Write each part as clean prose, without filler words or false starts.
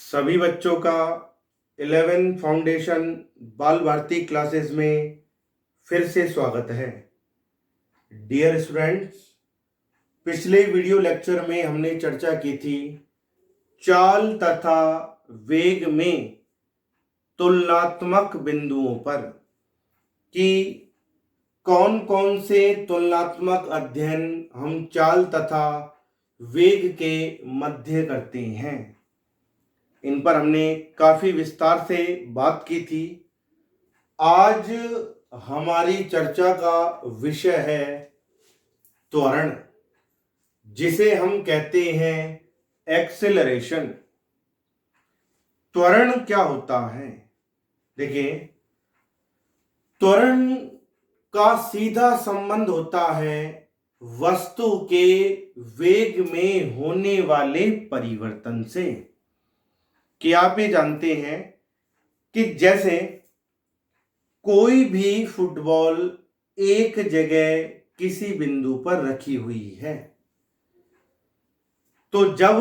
सभी बच्चों का 11 फाउंडेशन बाल भारती क्लासेस में फिर से स्वागत है। डियर स्टूडेंट्स, पिछले वीडियो लेक्चर में हमने चर्चा की थी चाल तथा वेग में तुलनात्मक बिंदुओं पर कि कौन कौन से तुलनात्मक अध्ययन हम चाल तथा वेग के मध्य करते हैं। इन पर हमने काफी विस्तार से बात की थी। आज हमारी चर्चा का विषय है त्वरण, जिसे हम कहते हैं एक्सेलरेशन। त्वरण क्या होता है? देखिए, त्वरण का सीधा संबंध होता है वस्तु के वेग में होने वाले परिवर्तन से। कि आप ये जानते हैं कि जैसे कोई भी फुटबॉल एक जगह किसी बिंदु पर रखी हुई है, तो जब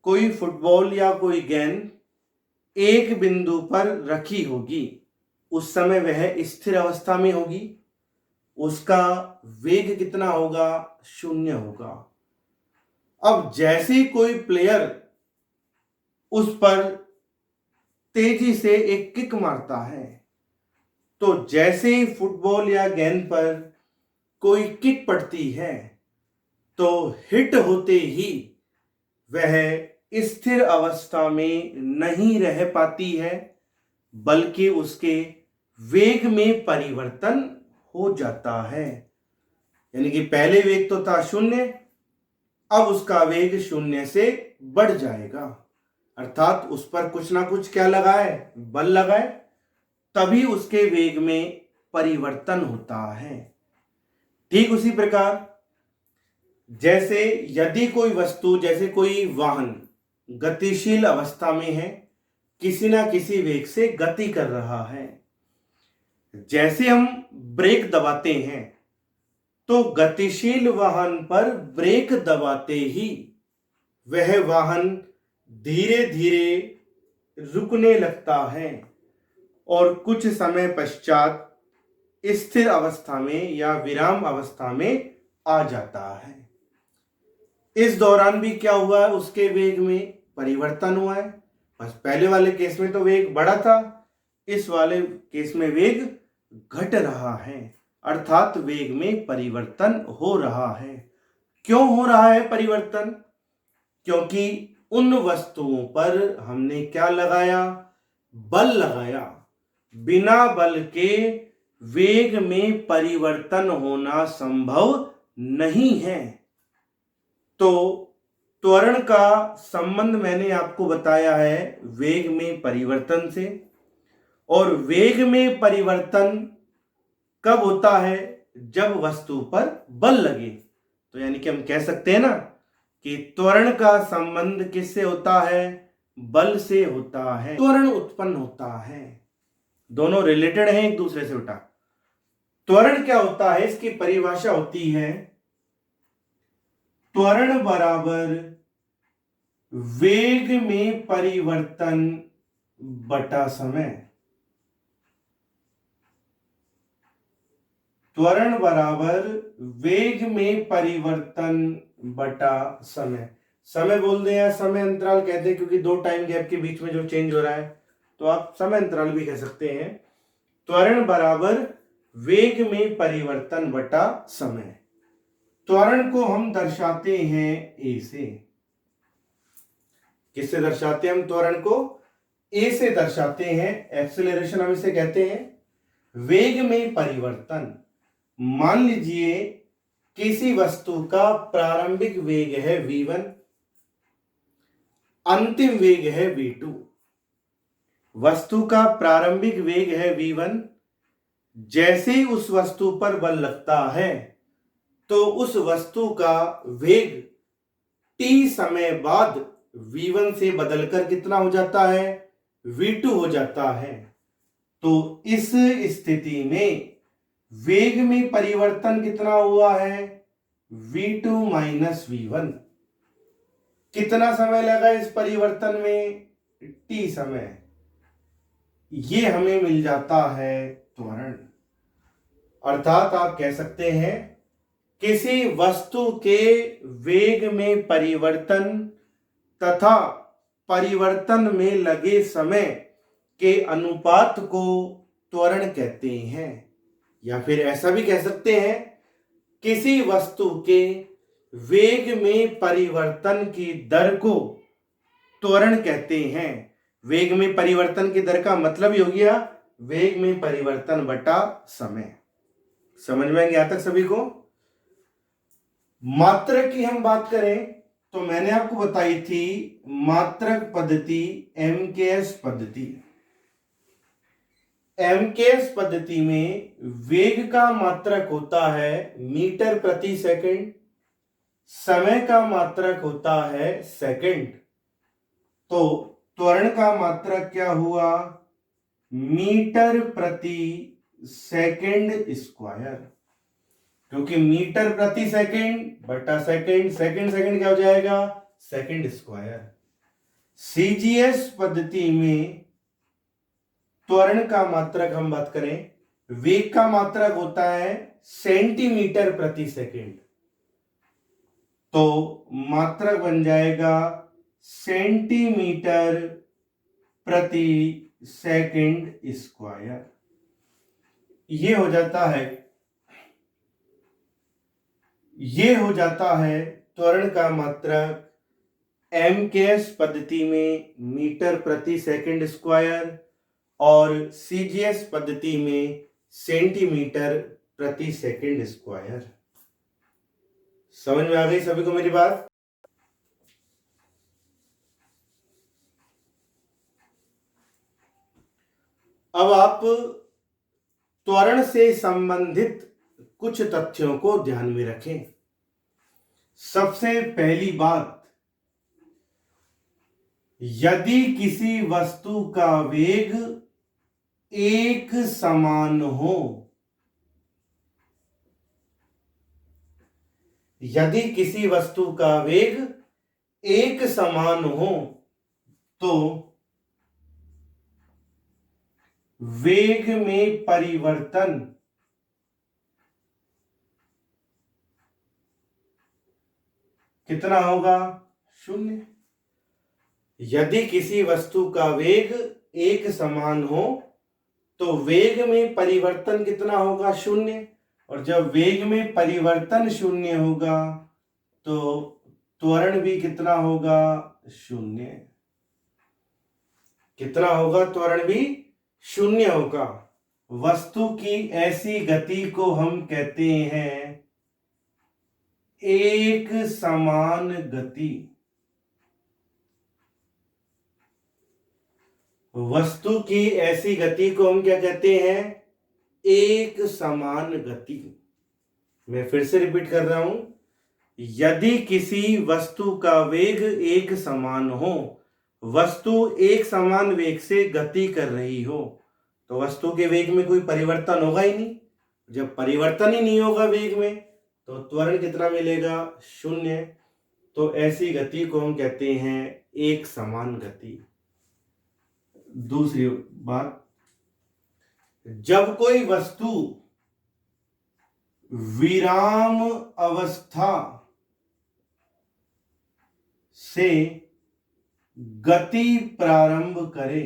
कोई फुटबॉल या कोई गेंद एक बिंदु पर रखी होगी उस समय वह स्थिर अवस्था में होगी। उसका वेग कितना होगा? 0 होगा। अब जैसे कोई प्लेयर उस पर तेजी से एक किक मारता है, तो जैसे ही फुटबॉल या गेंद पर कोई किक पड़ती है तो हिट होते ही वह स्थिर अवस्था में नहीं रह पाती है, बल्कि उसके वेग में परिवर्तन हो जाता है। यानी कि पहले वेग तो था 0, अब उसका वेग 0 से बढ़ जाएगा। अर्थात उस पर कुछ ना कुछ क्या लगाए? बल लगाए, तभी उसके वेग में परिवर्तन होता है। ठीक उसी प्रकार जैसे यदि कोई वस्तु, जैसे कोई वाहन गतिशील अवस्था में है, किसी ना किसी वेग से गति कर रहा है, जैसे हम ब्रेक दबाते हैं तो गतिशील वाहन पर ब्रेक दबाते ही वह वाहन धीरे धीरे रुकने लगता है और कुछ समय पश्चात स्थिर अवस्था में या विराम अवस्था में आ जाता है। इस दौरान भी क्या हुआ है? उसके वेग में परिवर्तन हुआ है। बस पहले वाले केस में तो वेग बढ़ा था, इस वाले केस में वेग घट रहा है, अर्थात वेग में परिवर्तन हो रहा है। क्यों हो रहा है परिवर्तन? क्योंकि उन वस्तुओं पर हमने क्या लगाया? बल लगाया। बिना बल के वेग में परिवर्तन होना संभव नहीं है। तो त्वरण का संबंध मैंने आपको बताया है वेग में परिवर्तन से। और वेग में परिवर्तन कब होता है? जब वस्तु पर बल लगे। तो यानी कि हम कह सकते हैं ना कि त्वरण का संबंध किससे होता है? बल से होता है। त्वरण उत्पन्न होता है, दोनों रिलेटेड हैं एक दूसरे से। उल्टा त्वरण क्या होता है? इसकी परिभाषा होती है त्वरण बराबर वेग में परिवर्तन बटा समय। त्वरण बराबर वेग में परिवर्तन बटा समय। समय बोल दें या समय अंतराल कहते हैं, क्योंकि दो टाइम गैप के बीच में जो चेंज हो रहा है, तो आप समय अंतराल भी कह सकते हैं। त्वरण बराबर वेग में परिवर्तन बटा समय। त्वरण को हम दर्शाते हैं ए से। किससे दर्शाते हैं हम त्वरण को? ए से दर्शाते हैं। एक्सेलरेशन हम इसे कहते हैं। वेग में परिवर्तन, मान लीजिए किसी वस्तु का प्रारंभिक वेग है v1, अंतिम वेग है v2। वस्तु का प्रारंभिक वेग है v1, जैसे ही उस वस्तु पर बल लगता है तो उस वस्तु का वेग t समय बाद v1 से बदलकर कितना हो जाता है? v2 हो जाता है। तो इस स्थिति में वेग में परिवर्तन कितना हुआ है? v2 minus v1। कितना समय लगा इस परिवर्तन में? t समय, ये हमें मिल जाता है त्वरण। अर्थात आप कह सकते हैं किसी वस्तु के वेग में परिवर्तन तथा परिवर्तन में लगे समय के अनुपात को त्वरण कहते हैं। या फिर ऐसा भी कह सकते हैं किसी वस्तु के वेग में परिवर्तन की दर को त्वरण कहते हैं। वेग में परिवर्तन की दर का मतलब ही हो गया वेग में परिवर्तन बटा समय। समझ में आएंगे यहां तक सभी को? मात्रक की हम बात करें तो मैंने आपको बताई थी मात्रक पद्धति, एमकेएस पद्धति। एमकेएस पद्धति में वेग का मात्रक होता है मीटर प्रति सेकंड, समय का मात्रक होता है सेकंड। तो त्वरण का मात्रक क्या हुआ? मीटर प्रति सेकंड स्क्वायर। क्योंकि मीटर प्रति सेकंड बटा सेकंड, सेकंड सेकंड क्या हो जाएगा? Second square. सीजीएस पद्धति में त्वरण का मात्रक हम बात करें, वेग का मात्रक होता है सेंटीमीटर प्रति सेकंड। तो मात्रक बन जाएगा सेंटीमीटर प्रति सेकंड स्क्वायर। ये हो जाता है त्वरण का मात्रक एमकेएस पद्धति में मीटर प्रति सेकंड स्क्वायर और सीजीएस पद्धति में सेंटीमीटर प्रति सेकंड स्क्वायर। समझ में आ गई सभी को मेरी बात? अब आप त्वरण से संबंधित कुछ तथ्यों को ध्यान में रखें। सबसे पहली बात, यदि किसी वस्तु का वेग एक समान हो, यदि किसी वस्तु का वेग एक समान हो तो वेग में परिवर्तन कितना होगा? शून्य। यदि किसी वस्तु का वेग एक समान हो तो वेग में परिवर्तन कितना होगा? शून्य। और जब वेग में परिवर्तन शून्य होगा तो त्वरण भी कितना होगा? शून्य। कितना होगा? त्वरण भी शून्य होगा। वस्तु की ऐसी गति को हम कहते हैं एक समान गति। वस्तु की ऐसी गति को हम क्या कहते हैं? एक समान गति। मैं फिर से रिपीट कर रहा हूं, यदि किसी वस्तु का वेग एक समान हो, वस्तु एक समान वेग से गति कर रही हो, तो वस्तु के वेग में कोई परिवर्तन होगा ही नहीं। जब परिवर्तन ही नहीं होगा वेग में तो त्वरण कितना मिलेगा? शून्य। तो ऐसी गति को हम कहते हैं एक समान गति। दूसरी बात, जब कोई वस्तु विराम अवस्था से गति प्रारंभ करे,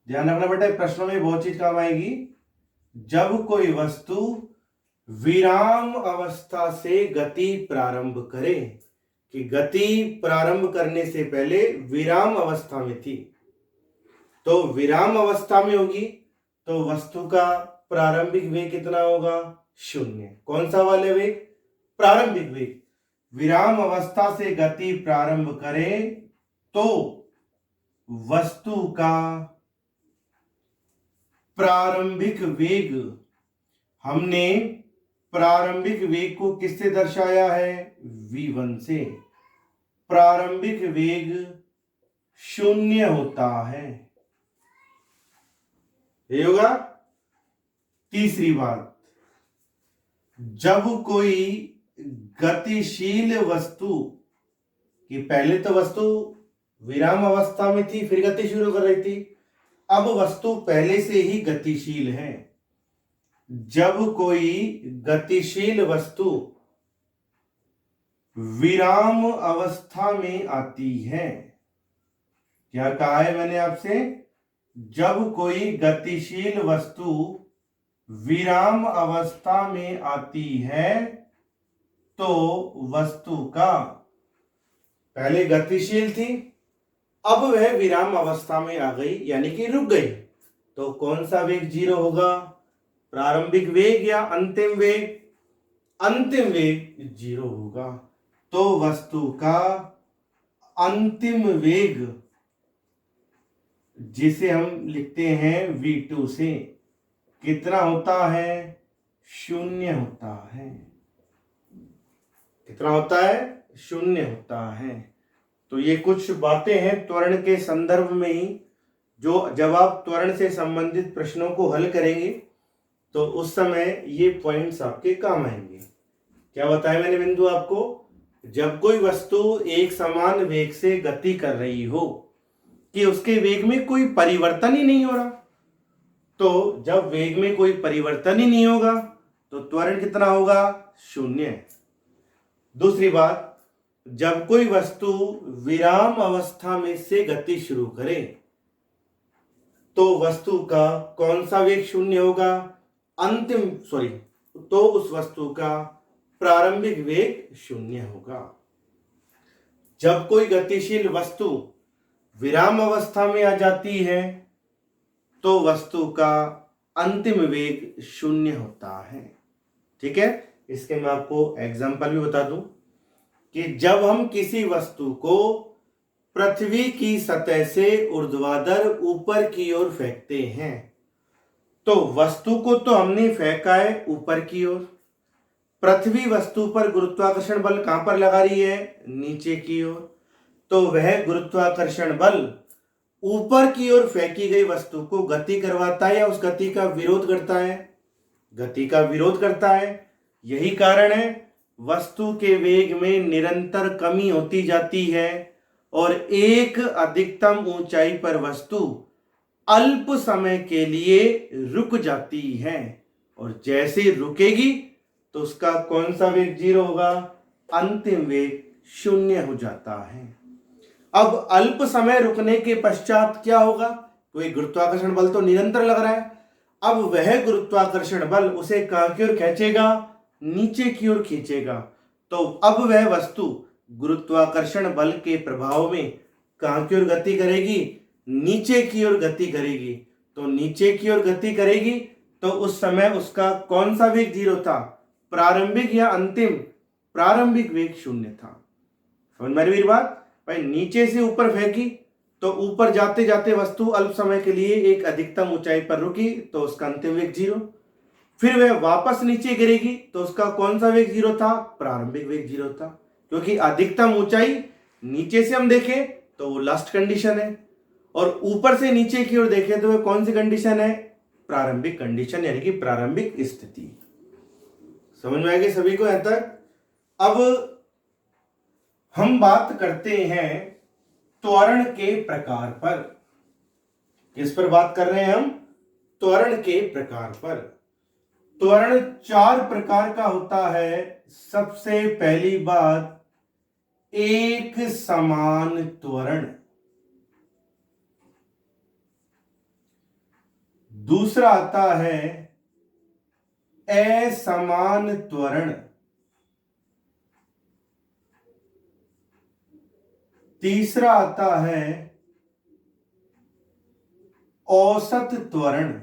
ध्यान रखना बेटा, प्रश्नों में बहुत चीज काम आएगी। जब कोई वस्तु विराम अवस्था से गति प्रारंभ करे, कि गति प्रारंभ करने से पहले विराम अवस्था में थी, तो विराम अवस्था में होगी तो वस्तु का प्रारंभिक वेग कितना होगा? शून्य। कौन सा वाले वेग? प्रारंभिक वेग। विराम अवस्था से गति प्रारंभ करें तो वस्तु का प्रारंभिक वेग, हमने प्रारंभिक वेग को किससे दर्शाया है? v1 से। प्रारंभिक वेग शून्य होता है। ये होगा। तीसरी बात, जब कोई गतिशील वस्तु, कि पहले तो वस्तु विराम अवस्था में थी, फिर गति शुरू कर रही थी। अब वस्तु पहले से ही गतिशील है। जब कोई गतिशील वस्तु विराम अवस्था में आती है, क्या कहा है मैंने आपसे? जब कोई गतिशील वस्तु विराम अवस्था में आती है तो वस्तु का, पहले गतिशील थी, अब वह विराम अवस्था में आ गई यानी कि रुक गई, तो कौन सा वेग जीरो होगा? प्रारंभिक वेग या अंतिम वेग? अंतिम वेग जीरो होगा। तो वस्तु का अंतिम वेग, जिसे हम लिखते हैं v2 से, कितना होता है? शून्य होता है। कितना होता है? शून्य होता है। तो ये कुछ बातें हैं त्वरण के संदर्भ में ही, जो जब आप त्वरण से संबंधित प्रश्नों को हल करेंगे तो उस समय ये पॉइंट्स आपके काम आएंगे। क्या बताया मैंने बिंदु आपको? जब कोई वस्तु एक समान वेग से गति कर रही हो कि उसके वेग में कोई परिवर्तन ही नहीं हो रहा, तो जब वेग में कोई परिवर्तन ही नहीं होगा तो त्वरण कितना होगा? शून्य। दूसरी बात, जब कोई वस्तु विराम अवस्था में से गति शुरू करे तो वस्तु का कौन सा वेग शून्य होगा? तो उस वस्तु का प्रारंभिक वेग शून्य होगा। जब कोई गतिशील वस्तु विराम अवस्था में आ जाती है तो वस्तु का अंतिम वेग शून्य होता है। ठीक है, इसके मैं आपको एग्जांपल भी बता दूं कि जब हम किसी वस्तु को पृथ्वी की सतह से ऊर्ध्वाधर ऊपर की ओर फेंकते हैं, तो वस्तु को तो हमने फेंका है ऊपर की ओर, पृथ्वी वस्तु पर गुरुत्वाकर्षण बल कहां पर लगा रही है? नीचे की ओर। तो वह गुरुत्वाकर्षण बल ऊपर की ओर फेंकी गई वस्तु को गति करवाता है या उस गति का विरोध करता है? गति का विरोध करता है। यही कारण है वस्तु के वेग में निरंतर कमी होती जाती है और एक अधिकतम ऊंचाई पर वस्तु अल्प समय के लिए रुक जाती है, और जैसे रुकेगी तो उसका कौन सा वेग जीरो होगा? अंतिम वेग शून्य हो जाता है। अब अल्प समय रुकने के पश्चात क्या होगा? कोई गुरुत्वाकर्षण बल तो निरंतर लग रहा है, अब वह गुरुत्वाकर्षण बल उसे कहां की ओर खींचेगा? नीचे की ओर खींचेगा। तो अब वह वस्तु गुरुत्वाकर्षण बल के प्रभाव में कहां की ओर गति करेगी? नीचे की ओर गति करेगी। तो नीचे की ओर गति करेगी तो उस समय उसका कौन सा वेग जीरो था? प्रारंभिक या अंतिम? प्रारंभिक वेग शून्य था। समझ में मेरी बात? भाई नीचे से ऊपर फेंकी तो ऊपर जाते जाते वस्तु अल्प समय के लिए एक अधिकतम ऊंचाई पर रुकी तो उसका अंतिम वेग जीरो। फिर वह वापस नीचे गिरेगी तो उसका कौन सा वेग जीरो था? प्रारंभिक वेग जीरो था, क्योंकि अधिकतम ऊंचाई नीचे से हम देखें तो वो लास्ट कंडीशन है, और ऊपर से नीचे की ओर देखें तो वह कौन सी कंडीशन है? प्रारंभिक कंडीशन, यानी कि प्रारंभिक स्थिति। समझ में आ गई सभी को यहां तक? अब हम बात करते हैं त्वरण के प्रकार पर। किस पर बात कर रहे हैं हम? त्वरण के प्रकार पर। त्वरण 4 प्रकार का होता है। सबसे पहली बात, एक समान त्वरण। दूसरा आता है असमान त्वरण। तीसरा आता है औसत त्वरण,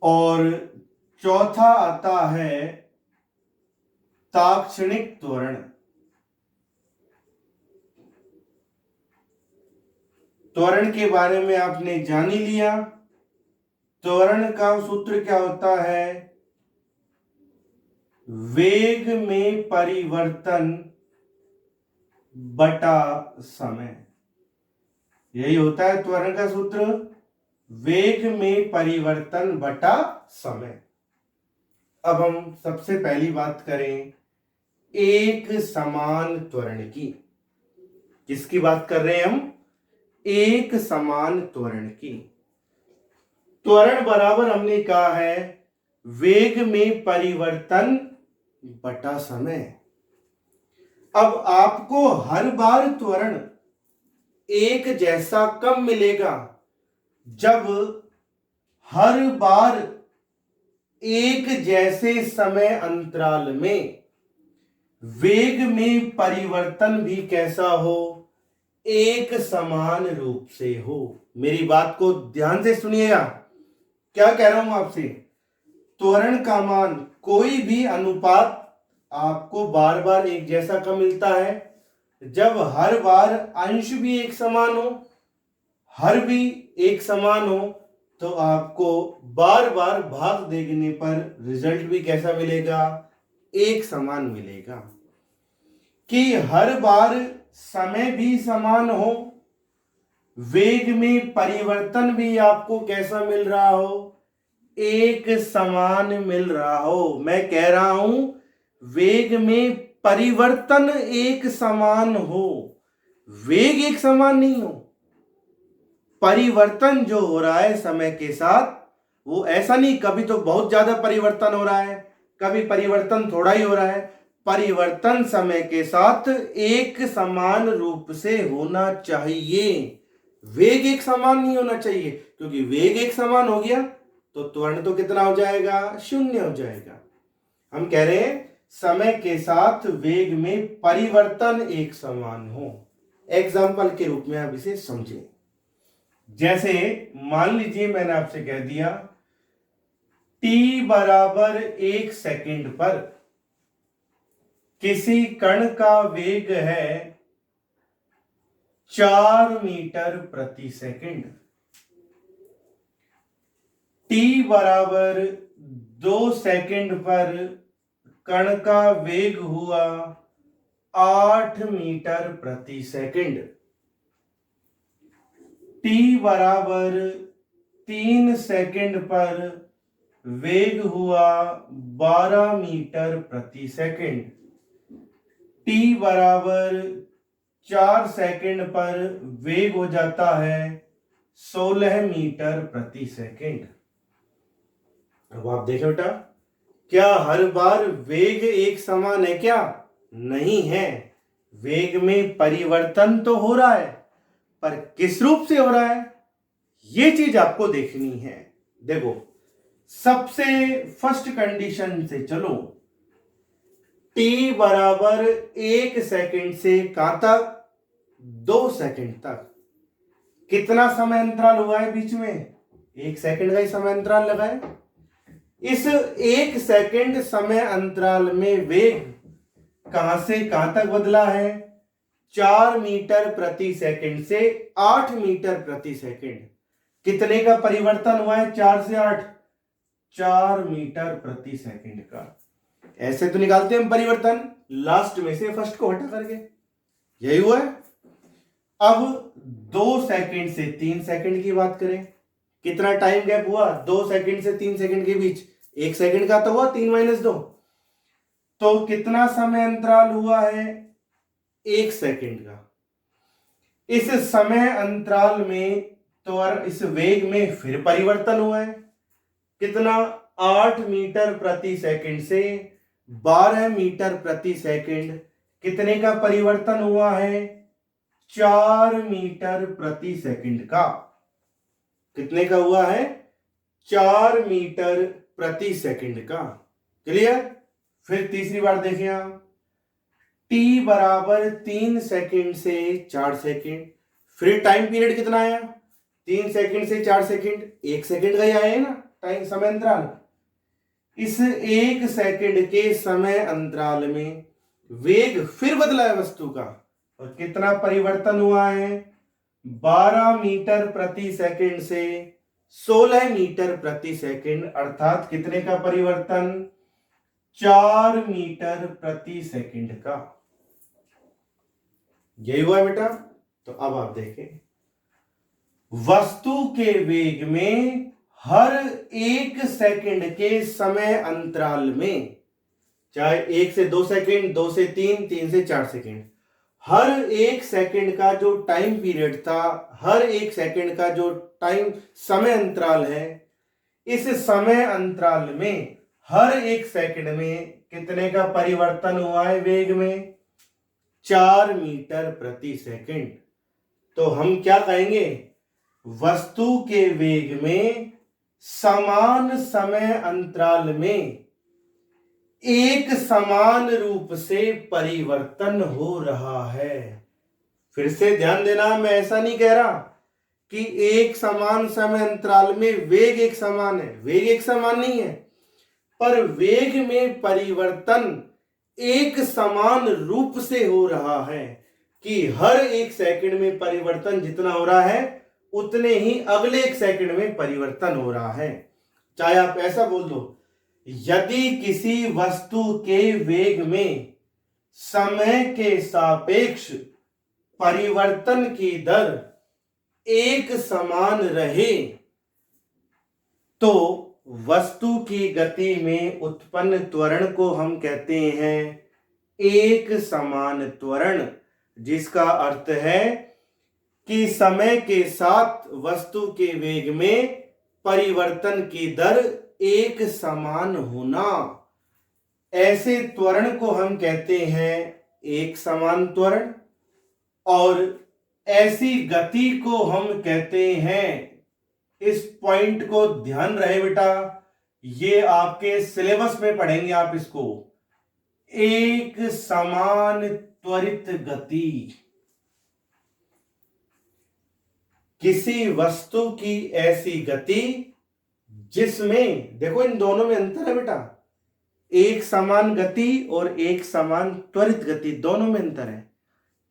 और चौथा आता है ताक्षणिक त्वरण। त्वरण के बारे में आपने जान ही लिया। त्वरण का सूत्र क्या होता है? वेग में परिवर्तन बटा समय। यही होता है त्वरण का सूत्र, वेग में परिवर्तन बटा समय। अब हम सबसे पहली बात करें एक समान त्वरण की। किसकी बात कर रहे हैं हम? एक समान त्वरण की। त्वरण बराबर हमने कहा है वेग में परिवर्तन बटा समय। अब आपको हर बार त्वरण एक जैसा कब मिलेगा? जब हर बार एक जैसे समय अंतराल में वेग में परिवर्तन भी कैसा हो? एक समान रूप से हो। मेरी बात को ध्यान से सुनिएगा, क्या कह रहा हूं आपसे। त्वरण का मान कोई भी अनुपात आपको बार बार एक जैसा कब मिलता है? जब हर बार अंश भी एक समान हो, हर भी एक समान हो, तो आपको बार बार भाग देने पर रिजल्ट भी कैसा मिलेगा? एक समान मिलेगा। कि हर बार समय भी समान हो, वेग में परिवर्तन भी आपको कैसा मिल रहा हो? एक समान मिल रहा हो। मैं कह रहा हूं वेग में परिवर्तन एक समान हो, वेग एक समान नहीं हो। परिवर्तन जो हो रहा है समय के साथ, वो ऐसा नहीं कभी तो बहुत ज्यादा परिवर्तन हो रहा है, कभी परिवर्तन थोड़ा ही हो रहा है। परिवर्तन समय के साथ एक समान रूप से होना चाहिए, वेग एक समान नहीं होना चाहिए। क्योंकि वेग एक समान हो गया तो त्वरण तो कितना हो जाएगा? शून्य हो जाएगा। हम कह रहे हैं समय के साथ वेग में परिवर्तन एक समान हो। एग्जाम्पल के रूप में आप इसे समझें। जैसे मान लीजिए मैंने आपसे कह दिया t बराबर 1 सेकंड पर किसी कण का वेग है 4 मीटर प्रति सेकंड। t बराबर 2 सेकंड पर कण का वेग हुआ 8 मीटर प्रति सेकंड। t बराबर 3 सेकंड पर वेग हुआ 12 मीटर प्रति सेकंड। t बराबर 4 सेकंड पर वेग हो जाता है 16 मीटर प्रति सेकंड। अब आप देखें बेटा, क्या हर बार वेग एक समान है? क्या नहीं है। वेग में परिवर्तन तो हो रहा है, पर किस रूप से हो रहा है, यह चीज आपको देखनी है। देखो, सबसे फर्स्ट कंडीशन से चलो। t बराबर 1 सेकंड से कहां तक? 2 सेकंड तक। कितना समय अंतराल हुआ है बीच में? 1 सेकंड का ही समय अंतराल लगा है। इस 1 सेकंड समय अंतराल में वेग कहां से कहां तक बदला है? 4 मीटर प्रति सेकंड से 8 मीटर प्रति सेकंड। कितने का परिवर्तन हुआ है? 4 से 8, 4 मीटर प्रति सेकंड का। ऐसे तो निकालते हैं हम परिवर्तन, लास्ट में से फर्स्ट को हटा करके। यही हुआ है। अब 2 सेकंड से 3 सेकंड की बात करें, कितना टाइम गैप हुआ 2 सेकंड से 3 सेकंड के बीच? 1 सेकंड का तो हुआ, 3 माइनस 2, तो कितना समय अंतराल हुआ है? 1 सेकंड का। इस समय अंतराल में तो इस वेग में फिर परिवर्तन हुआ है। कितना? 8 मीटर प्रति सेकंड से 12 मीटर प्रति सेकंड। कितने का परिवर्तन हुआ है? 4 मीटर प्रति सेकंड का। कितने का हुआ है? 4 मीटर प्रति सेकंड का। क्लियर? फिर तीसरी बार देखें आप, t बराबर 3 सेकंड से 4 सेकंड। फिर टाइम पीरियड कितना आया? 3 सेकंड से 4 सेकंड, 1 सेकंड का ही आया है ना टाइम समय अंतराल। इस 1 सेकंड के समय अंतराल में वेग फिर बदला है वस्तु का, और कितना परिवर्तन हुआ है? 12 मीटर प्रति सेकंड से 16 मीटर प्रति सेकंड। अर्थात कितने का परिवर्तन? 4 मीटर प्रति सेकंड का। यही हुआ बेटा। तो अब आप देखें, वस्तु के वेग में हर 1 सेकंड के समय अंतराल में चाहे 1 से 2 सेकंड, 2 से 3, 3 से 4 सेकंड, हर एक सेकंड का जो टाइम पीरियड था, हर एक सेकंड का जो टाइम समय अंतराल है, इस समय अंतराल में हर एक सेकंड में कितने का परिवर्तन हुआ है वेग में? 4 मीटर प्रति सेकंड। तो हम क्या कहेंगे? वस्तु के वेग में समान समय अंतराल में एक समान रूप से परिवर्तन हो रहा है। फिर से ध्यान देना, मैं ऐसा नहीं कह रहा कि एक समान समय अंतराल में वेग एक समान है, वेग एक समान नहीं है, पर वेग में परिवर्तन एक समान रूप से हो रहा है कि हर एक सेकंड में परिवर्तन जितना हो रहा है उतने ही अगले एक सेकंड में परिवर्तन हो रहा है। चाहे आप ऐसा बोल दो, यदि किसी वस्तु के वेग में समय के सापेक्ष परिवर्तन की दर एक समान रहे तो वस्तु की गति में उत्पन्न त्वरण को हम कहते हैं एक समान त्वरण, जिसका अर्थ है कि समय के साथ वस्तु के वेग में परिवर्तन की दर एक समान होना। ऐसे त्वरण को हम कहते हैं एक समान त्वरण, और ऐसी गति को हम कहते हैं, इस पॉइंट को ध्यान रहे बेटा, ये आपके सिलेबस में पढ़ेंगे आप इसको, एक समान त्वरित गति। किसी वस्तु की ऐसी गति जिसमें, देखो इन दोनों में अंतर है बेटा, एक समान गति और एक समान त्वरित गति, दोनों में अंतर है।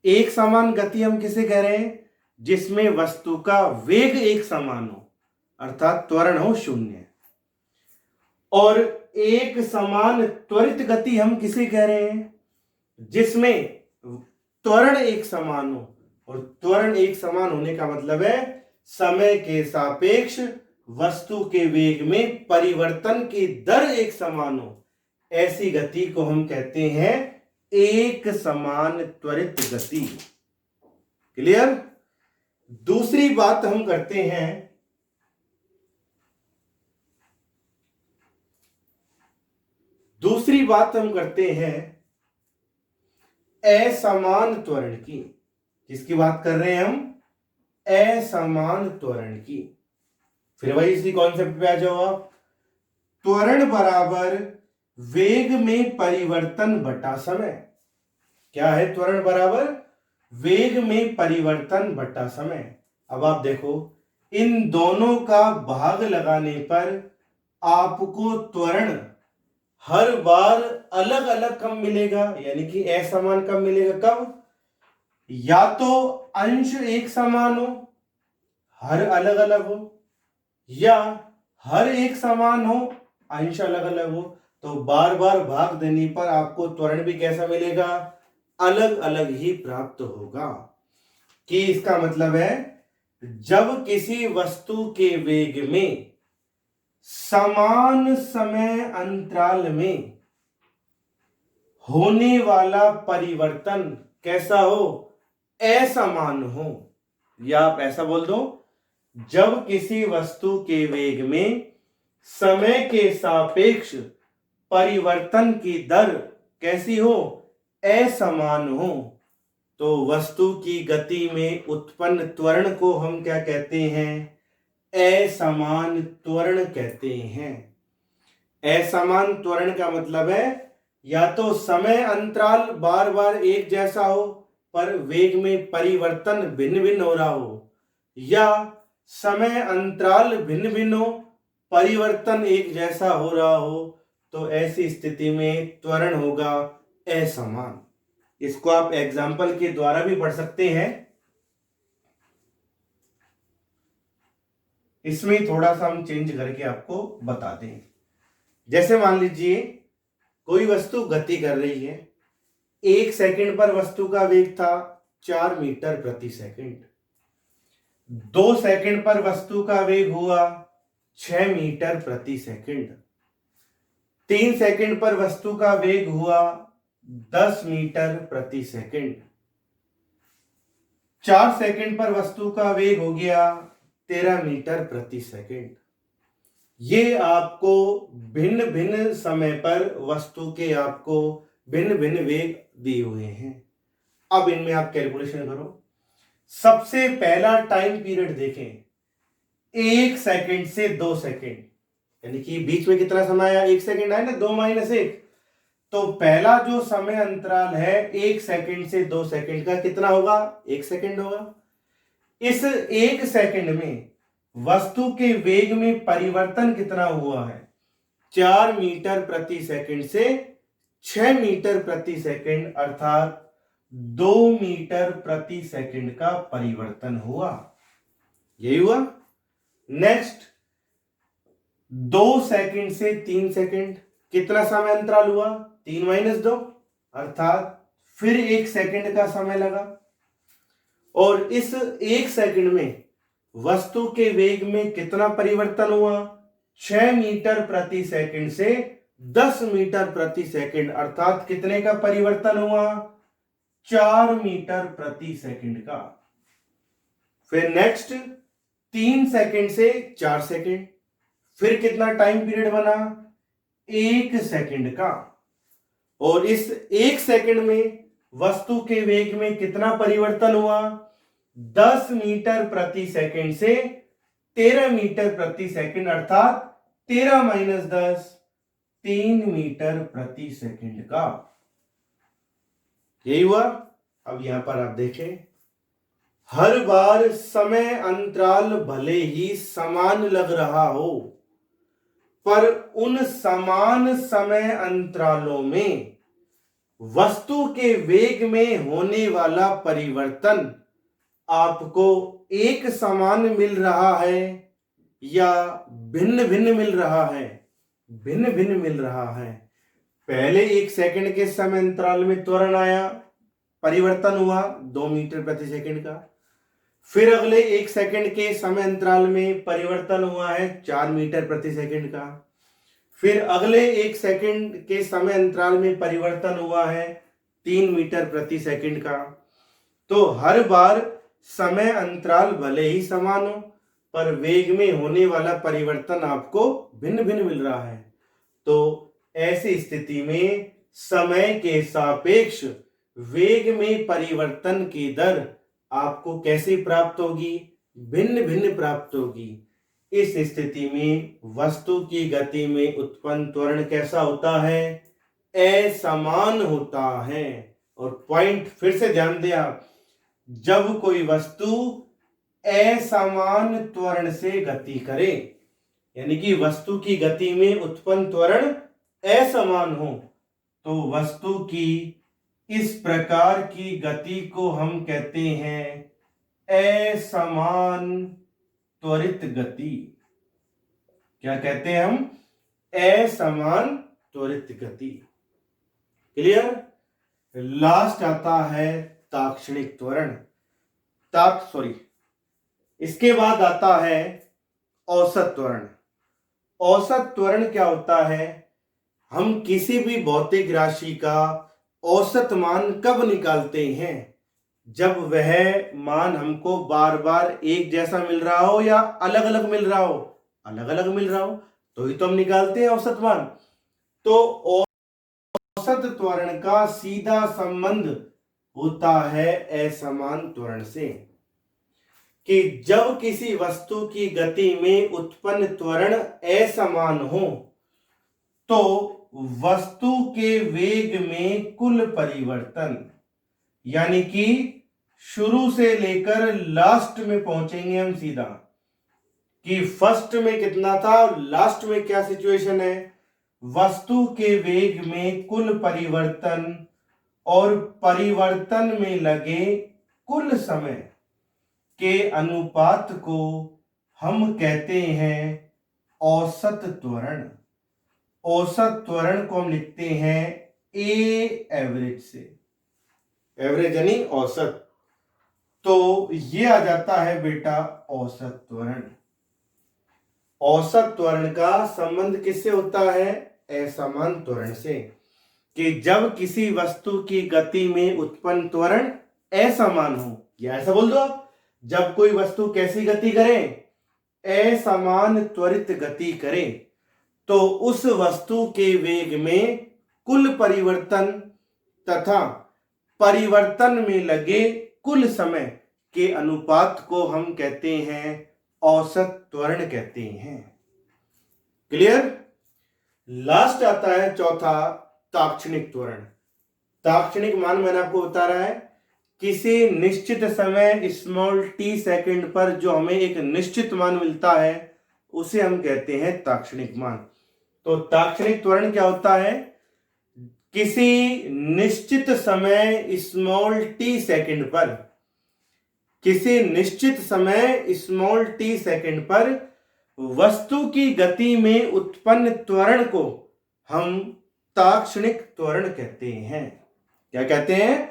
एक समान गति हम किसे कह रहे हैं? जिसमें वस्तु का वेग एक समान हो, अर्थात त्वरण हो शून्य। और एक समान त्वरित गति हम किसे कह रहे हैं? जिसमें त्वरण एक समान हो, और त्वरण एक समान होने का मतलब है समय के सापेक्ष वस्तु के वेग में परिवर्तन की दर एक समान हो। ऐसी गति को हम कहते हैं एक समान त्वरित गति। क्लियर? दूसरी बात हम करते हैं, असमान त्वरण की। किसकी बात कर रहे हैं हम? असमान त्वरण की। फिर वही इसी कॉन्सेप्ट पे आ जाओ आप। त्वरण बराबर वेग में परिवर्तन बटा समय। क्या है त्वरण बराबर? वेग में परिवर्तन बटा समय। अब आप देखो, इन दोनों का भाग लगाने पर आपको त्वरण हर बार अलग अलग कब मिलेगा, यानी कि असमान कब मिलेगा? कब? या तो अंश एक समान हो, हर अलग अलग हो, या हर एक समान हो, अंश अलग अलग हो। तो बार बार भाग देने पर आपको त्वरण भी कैसा मिलेगा? अलग अलग ही प्राप्त होगा। कि इसका मतलब है, जब किसी वस्तु के वेग में समान समय अंतराल में होने वाला परिवर्तन कैसा हो? असमान हो। या आप ऐसा बोल दो, जब किसी वस्तु के वेग में समय के सापेक्ष परिवर्तन की दर कैसी हो? असमान हो, तो वस्तु की गति में उत्पन्न त्वरण को हम क्या कहते हैं? असमान त्वरण कहते हैं। असमान त्वरण का मतलब है, या तो समय अंतराल बार बार एक जैसा हो पर वेग में परिवर्तन भिन्न भिन्न हो रहा हो, या समय अंतराल भिन्न भिन्न हो, परिवर्तन एक जैसा हो रहा हो, तो ऐसी स्थिति में त्वरण होगा असमान। इसको आप एग्जाम्पल के द्वारा भी पढ़ सकते हैं। इसमें थोड़ा सा हम चेंज करके आपको बताते हैं। जैसे मान लीजिए कोई वस्तु गति कर रही है, एक सेकंड पर वस्तु का वेग था 4 मीटर प्रति सेकंड, 2 सेकंड पर वस्तु का वेग हुआ 6 मीटर प्रति सेकंड, 3 सेकंड पर वस्तु का वेग हुआ 10 मीटर प्रति सेकंड। 4 सेकंड पर वस्तु का वेग हो गया 13 मीटर प्रति सेकंड। ये आपको भिन्न भिन्न समय पर वस्तु के आपको भिन्न भिन्न वेग दिए हुए हैं। अब इनमें आप कैलकुलेशन करो। सबसे पहला टाइम पीरियड देखें, 1 सेकंड से 2 सेकंड, यानी कि बीच में कितना समय आया, 1 सेकंड आया ना, 2 माइनस 1। तो पहला जो समय अंतराल है 1 सेकंड से 2 सेकंड का कितना होगा, 1 सेकंड होगा। इस 1 सेकंड में वस्तु के वेग में परिवर्तन कितना हुआ है, 4 मीटर प्रति सेकंड से 6 मीटर प्रति सेकंड, अर्थात 2 मीटर प्रति सेकंड का परिवर्तन हुआ। यही हुआ। नेक्स्ट, 2 सेकंड से 3 सेकंड कितना समय अंतराल हुआ, 3 माइनस 2, अर्थात फिर 1 सेकंड का समय लगा। और इस 1 सेकंड में वस्तु के वेग में कितना परिवर्तन हुआ, 6 मीटर प्रति सेकंड से 10 मीटर प्रति सेकंड, अर्थात कितने का परिवर्तन हुआ, 4 मीटर प्रति सेकंड का। फिर नेक्स्ट, 3 सेकंड से 4 सेकंड, फिर कितना टाइम पीरियड बना, 1 सेकंड का। और इस 1 सेकंड में वस्तु के वेग में कितना परिवर्तन हुआ, 10 मीटर प्रति सेकंड से 13 मीटर प्रति सेकंड, अर्थात 13 माइनस 10, 3 मीटर प्रति सेकंड का। यही हुआ। अब यहां पर आप देखें, हर बार समय अंतराल भले ही समान लग रहा हो, पर उन समान समय अंतरालों में वस्तु के वेग में होने वाला परिवर्तन आपको एक समान मिल रहा है या भिन्न भिन्न मिल रहा है, भिन्न भिन्न मिल रहा है। पहले 1 सेकंड के समय अंतराल में त्वरण आया, परिवर्तन हुआ 2 मीटर प्रति सेकंड का। फिर अगले 1 सेकंड के समय अंतराल में परिवर्तन हुआ है 4 मीटर प्रति सेकंड का। फिर अगले 1 सेकंड के समय अंतराल में परिवर्तन हुआ है 3 मीटर प्रति सेकंड का। तो हर बार समय अंतराल भले ही समान हो, पर वेग में होने वाला परिवर्तन आपको भिन्न भिन्न मिल रहा है। तो ऐसी स्थिति में समय के सापेक्ष वेग में परिवर्तन की दर आपको कैसी प्राप्त होगी, भिन्न भिन्न प्राप्त होगी। इस स्थिति में वस्तु की गति में उत्पन्न त्वरण कैसा होता है, असमान होता है। और पॉइंट फिर से ध्यान दें आप, जब कोई वस्तु असमान त्वरण से गति करे, यानी कि वस्तु की गति में उत्पन्न त्वरण असमान हो, तो वस्तु की इस प्रकार की गति को हम कहते हैं असमान त्वरित गति। क्या कहते हैं हम, असमान त्वरित गति। क्लियर। लास्ट आता है ताक्षणिक त्वरण, इसके बाद आता है औसत त्वरण। औसत त्वरण क्या होता है, हम किसी भी भौतिक राशि का औसत मान कब निकालते हैं, जब वह मान हमको बार बार एक जैसा मिल रहा हो या अलग अलग मिल रहा हो, अलग अलग मिल रहा हो तो ही तो हम निकालते हैं औसत मान। तो औसत त्वरण का सीधा संबंध होता है असमान त्वरण से, कि जब किसी वस्तु की गति में उत्पन्न त्वरण असमान हो, तो वस्तु के वेग में कुल परिवर्तन, यानी कि शुरू से लेकर लास्ट में पहुंचेंगे हम सीधा, कि फर्स्ट में कितना था और लास्ट में क्या सिचुएशन है। वस्तु के वेग में कुल परिवर्तन और परिवर्तन में लगे कुल समय के अनुपात को हम कहते हैं औसत त्वरण। औसत त्वरण को हम लिखते हैं ए एवरेज से, एवरेज यानी औसत। तो ये आ जाता है बेटा औसत त्वरण। औसत त्वरण का संबंध किससे होता है, असमान त्वरण से, कि जब किसी वस्तु की गति में उत्पन्न त्वरण असमान हो, या ऐसा बोल दो आप, जब कोई वस्तु कैसी गति करे, असमान त्वरित गति करे, तो उस वस्तु के वेग में कुल परिवर्तन तथा परिवर्तन में लगे कुल समय के अनुपात को हम कहते हैं औसत त्वरण कहते हैं। क्लियर। लास्ट आता है चौथा, ताक्षणिक त्वरण। ताक्षणिक मान मैंने आपको बता रहा है, किसी निश्चित समय स्मॉल टी सेकंड पर जो हमें एक निश्चित मान मिलता है उसे हम कहते हैं ताक्षणिक मान। तो ताक्षणिक त्वरण क्या होता है, किसी निश्चित समय स्मॉल टी सेकंड पर, किसी निश्चित समय स्मॉल टी सेकंड पर वस्तु की गति में उत्पन्न त्वरण को हम ताक्षणिक त्वरण कहते हैं। क्या कहते हैं,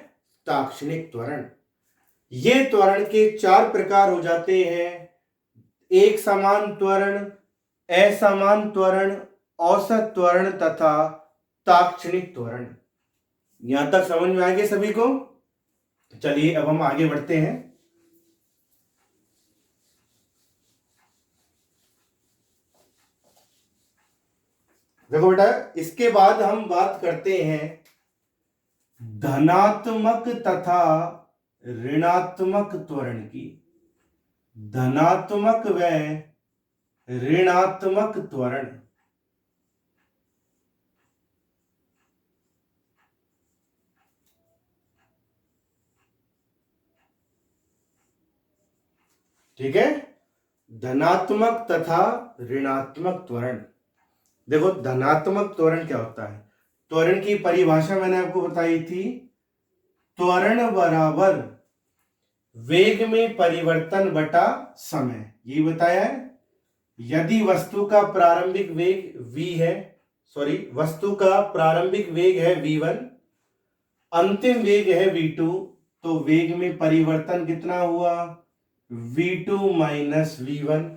ताक्षणिक त्वरण। ये त्वरण के 4 प्रकार हो जाते हैं, एक समान त्वरण, असमान त्वरण, औसत त्वरण तथा ताक्षणिक त्वरण। यहां तक समझ में आ गए सभी को। चलिए अब हम आगे बढ़ते हैं। देखो बेटा, इसके बाद हम बात करते हैं धनात्मक तथा ऋणात्मक त्वरण की। धनात्मक व ऋणात्मक त्वरण। ठीक है, धनात्मक तथा ऋणात्मक त्वरण। देखो धनात्मक त्वरण क्या होता है, त्वरण की परिभाषा मैंने आपको बताई थी, त्वरण बराबर वेग में परिवर्तन बटा समय, ये बताया है। यदि वस्तु का प्रारंभिक वेग v है, वस्तु का प्रारंभिक वेग है v1, अंतिम वेग है v2, तो वेग में परिवर्तन कितना हुआ, v2 माइनस v1।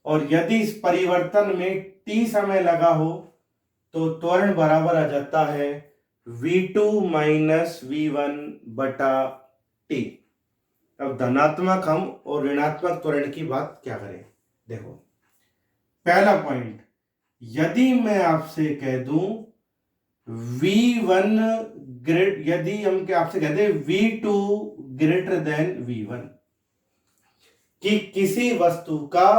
और यदि इस परिवर्तन में t समय लगा हो तो त्वरण बराबर आ जाता है v2 माइनस v1 बटा t। अब धनात्मक हम और ऋणात्मक त्वरण की बात क्या करें। देखो पहला पॉइंट, यदि मैं आपसे कह दूं v1 यदि हम क्या आपसे कहते हैं v2 ग्रेटर देन v1, कि किसी वस्तु का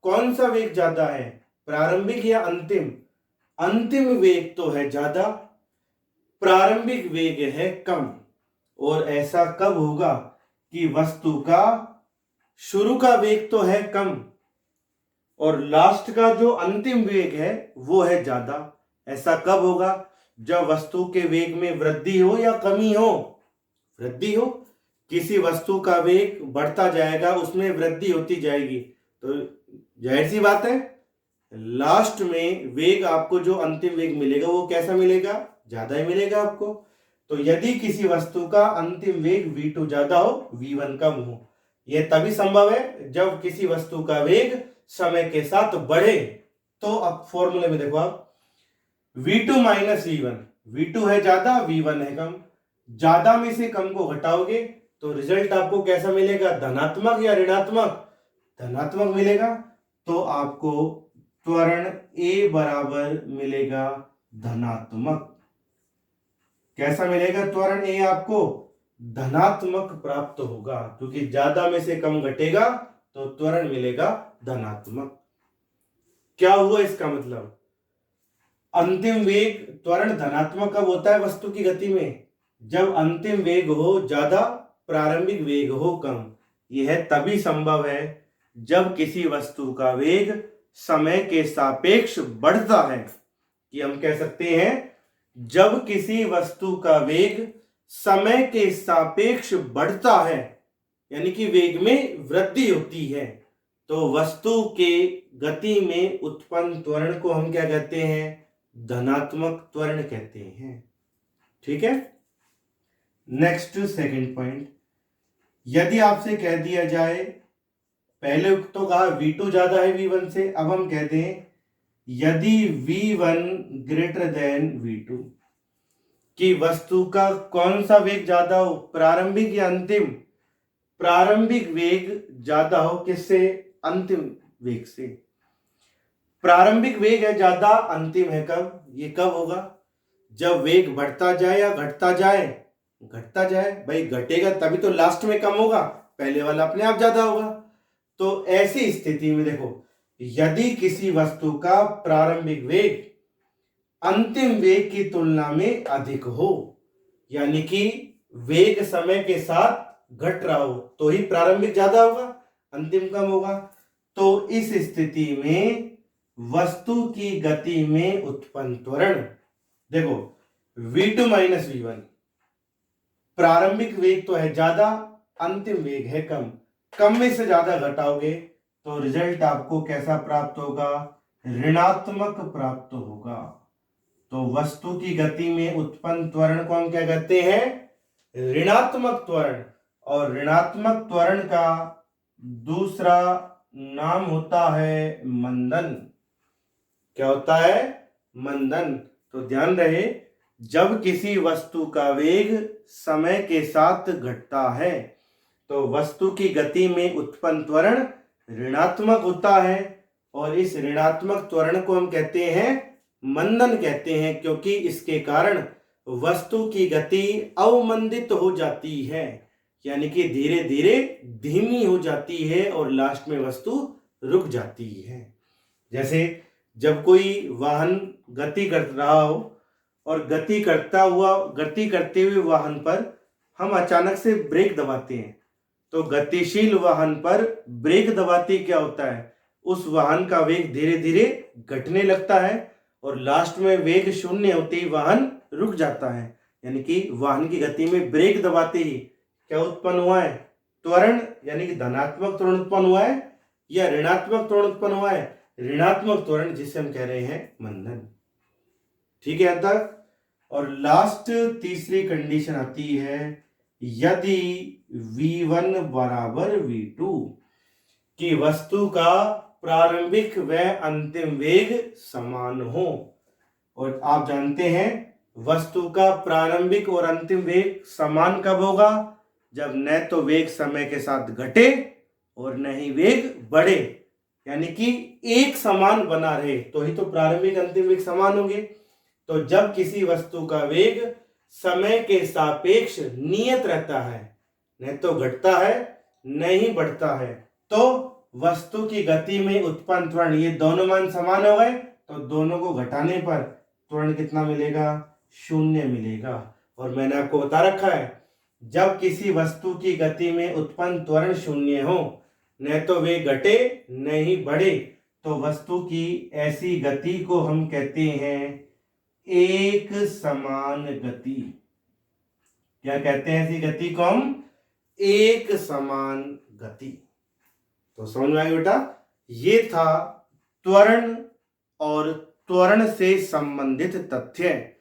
कौन सा वेग ज्यादा है, प्रारंभिक या अंतिम। अंतिम वेग तो है ज्यादा, प्रारंभिक वेग है कम। और ऐसा कब होगा कि वस्तु का शुरू का वेग तो है कम और लास्ट का जो अंतिम वेग है वो है ज्यादा। ऐसा कब होगा, जब वस्तु के वेग में वृद्धि हो या कमी हो। वृद्धि हो, किसी वस्तु का वेग बढ़ता जाएगा, उसमें वृद्धि होती जाएगी, तो जाहिर सी बात है लास्ट में वेग आपको जो अंतिम वेग मिलेगा वो कैसा मिलेगा, ज्यादा ही मिलेगा आपको। तो यदि किसी वस्तु का अंतिम वेग v2 ज्यादा हो, v1 कम हो, यह तभी संभव है जब किसी वस्तु का वेग समय के साथ बढ़े। तो अब फॉर्मूले में देखो आप, v2 माइनस v1, v2 है ज्यादा, v1 है कम, ज्यादा में से कम को घटाओगे तो रिजल्ट आपको कैसा मिलेगा, धनात्मक या ऋणात्मक, धनात्मक मिलेगा। तो आपको त्वरण A बराबर मिलेगा धनात्मक। कैसा मिलेगा त्वरण A आपको, धनात्मक प्राप्त होगा, क्योंकि ज्यादा में से कम घटेगा तो त्वरण मिलेगा धनात्मक। क्या हुआ इसका मतलब, अंतिम वेग त्वरण धनात्मक कब होता है वस्तु की गति में, जब अंतिम वेग हो ज्यादा, प्रारंभिक वेग हो कम। यह तभी संभव है जब किसी वस्तु का वेग समय के सापेक्ष बढ़ता है, कि हम कह सकते हैं जब किसी वस्तु का वेग समय के सापेक्ष बढ़ता है, यानी कि वेग में वृद्धि होती है, तो वस्तु के गति में उत्पन्न त्वरण को हम क्या कहते हैं, धनात्मक त्वरण कहते हैं। ठीक है। नेक्स्ट सेकंड पॉइंट, यदि आपसे कह दिया जाए, पहले तो कहा v2 ज्यादा है v1 से, अब हम कहते हैं यदि V1 ग्रेटर देन V2 कि वस्तु का कौन सा वेग ज्यादा हो, प्रारंभिक या अंतिम। प्रारंभिक वेग ज्यादा हो किससे, अंतिम वेग से। प्रारंभिक वेग है ज्यादा, अंतिम है कब, ये कब होगा, जब वेग बढ़ता जाए या घटता जाए। घटता जाए भाई, घटेगा तभी तो लास्ट में कम होगा, पहले वाला अपने आप ज्यादा होगा। तो ऐसी स्थिति में देखो, यदि किसी वस्तु का प्रारंभिक वेग अंतिम वेग की तुलना में अधिक हो, यानी कि वेग समय के साथ घट रहा हो, तो ही प्रारंभिक ज्यादा होगा, अंतिम कम होगा। तो इस स्थिति में वस्तु की गति में उत्पन्न त्वरण, देखो V2 माइनस V1, प्रारंभिक वेग तो है ज्यादा, अंतिम वेग है कम, कम में से ज्यादा घटाओगे तो रिजल्ट आपको कैसा प्राप्त होगा, ऋणात्मक प्राप्त होगा। तो वस्तु की गति में उत्पन्न त्वरण को हम क्या कहते हैं, ऋणात्मक त्वरण। और ऋणात्मक त्वरण का दूसरा नाम होता है मंदन। क्या होता है, मंदन। तो ध्यान रहे, जब किसी वस्तु का वेग समय के साथ घटता है तो वस्तु की गति में उत्पन्न त्वरण ऋणात्मक होता है, और इस ऋणात्मक त्वरण को हम कहते हैं मंदन कहते हैं, क्योंकि इसके कारण वस्तु की गति अवमंदित हो जाती है, यानी कि धीरे धीरे धीमी हो जाती है और लास्ट में वस्तु रुक जाती है। जैसे जब कोई वाहन गति कर रहा हो और गति करते हुए वाहन पर हम अचानक से ब्रेक दबाते हैं, तो गतिशील वाहन पर ब्रेक दबाते क्या होता है, उस वाहन का वेग धीरे धीरे घटने लगता है और लास्ट में वेग शून्य होते ही वाहन रुक जाता है। यानी कि वाहन की गति में ब्रेक दबाते ही क्या उत्पन्न हुआ है, त्वरण, यानी कि धनात्मक त्वरण उत्पन्न हुआ है या ऋणात्मक त्वरण उत्पन्न हुआ है, ऋणात्मक त्वरण, जिसे हम कह रहे हैं मंदन। ठीक है, अब तक। और लास्ट तीसरी कंडीशन आती है, यदि V1 बराबर V2 कि वस्तु का प्रारंभिक व अंतिम वेग समान हो। और आप जानते हैं वस्तु का प्रारंभिक और अंतिम वेग समान कब होगा, जब न तो वेग समय के साथ घटे और न ही वेग बढ़े, यानी कि एक समान बना रहे, तो ही तो प्रारंभिक अंतिम वेग समान होंगे। तो जब किसी वस्तु का वेग समय के सापेक्ष नियत रहता है, न तो घटता है न ही बढ़ता है, तो वस्तु की गति में उत्पन्न त्वरण, ये दोनों मान समान हो गए, तो दोनों को घटाने पर त्वरण कितना मिलेगा, शून्य मिलेगा। और मैंने आपको बता रखा है, जब किसी वस्तु की गति में उत्पन्न त्वरण शून्य हो, न तो वे घटे न ही बढ़े, तो वस्तु की ऐसी गति को हम कहते हैं एक समान गति। क्या कहते हैं ऐसी गति को हम, एक समान गति। तो समझ में आया बेटा, ये था त्वरण और त्वरण से संबंधित तथ्य।